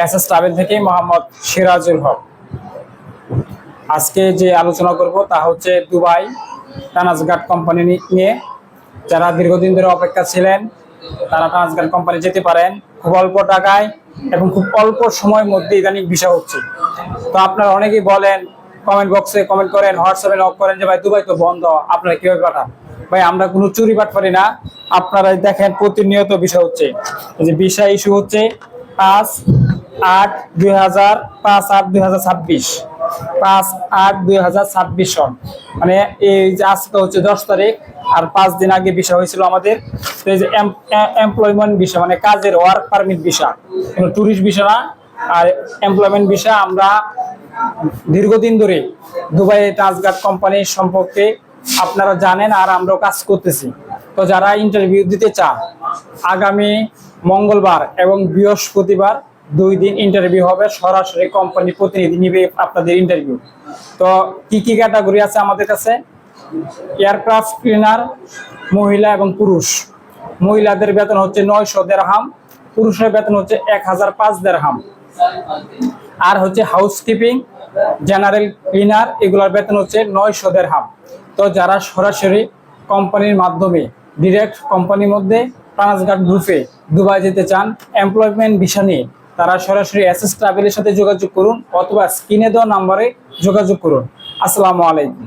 SS travel থেকে মোহাম্মদ সিরাজুল হক। আজকে যে আলোচনা করব তা হচ্ছে দুবাই ট্রান্সগার্ড কোম্পানি নিয়ে। যারা দীর্ঘদিন ধরে অপেক্ষা ছিলেন তারা ট্রান্সগার্ড কোম্পানি যেতে পারেন খুব অল্প টাকায় এবং খুব অল্প সময়ের মধ্যে ইদানিং ভিসা হচ্ছে। তো আপনারা অনেকেই বলেন, কমেন্ট বক্সে কমেন্ট করেন, হোয়াটসঅ্যাপে নক করেন যে ভাই দুবাই তো বন্ধ, আপনারা কিভাবে পাঠান? ভাই আমরা কোনো চুরি পারি না। আপনারা দেখেন প্রতিনিয়ত ভিসা হচ্ছে। এই যে ভিসা ইস্যু হচ্ছে 5/8/2026 5/8/2026 সন, মানে এই যে আজকে হচ্ছে 10 তারিখ, আর 5 দিন আগে ভিসা হয়েছিল আমাদের। তো এই যে এমপ্লয়মেন্ট ভিসা মানে কাজের ওয়ার্ক পারমিট ভিসা, কোনো ট্যুরিস্ট ভিসা না। আর এমপ্লয়মেন্ট ভিসা আমরা দীর্ঘদিন ধরে দুবাই ট্রান্সগার্ড কোম্পানি সম্পর্কে আপনারা জানেন, আর আমরাও কাজ করতেছি। তো যারা ইন্টারভিউ দিতে চান, আগামী মঙ্গলবার এবং বৃহস্পতিবার 2 দিন ইন্টারভিউ হবে, সরাসরি কোম্পানি প্রতিনিধি নিবে আপনাদের ইন্টারভিউ। তো কি কি ক্যাটাগরি আছে আমাদের কাছে? এয়ারক্রাফট ক্লিনার, মহিলা এবং পুরুষ। মহিলাদের বেতন হচ্ছে 900 দিরহাম, পুরুষের বেতন হচ্ছে 1005 দিরহাম। আর হচ্ছে হাউসকিপিং, জেনারেল ক্লিনার, এগুলোর বেতন হচ্ছে 900 দিরহাম। তো যারা সরাসরি কোম্পানির মাধ্যমে ডিরেক্ট কোম্পানির মধ্যে ট্রান্সগার্ড গ্রুপে দুবাই যেতে চান এমপ্লয়মেন্ট ভিসা নিয়ে, তারা সরাসরি এসএস ট্রাভেলের সাথে যোগাযোগ করুন অথবা স্ক্রিনে দেওয়া নাম্বারে যোগাযোগ করুন। আসসালামু আলাইকুম।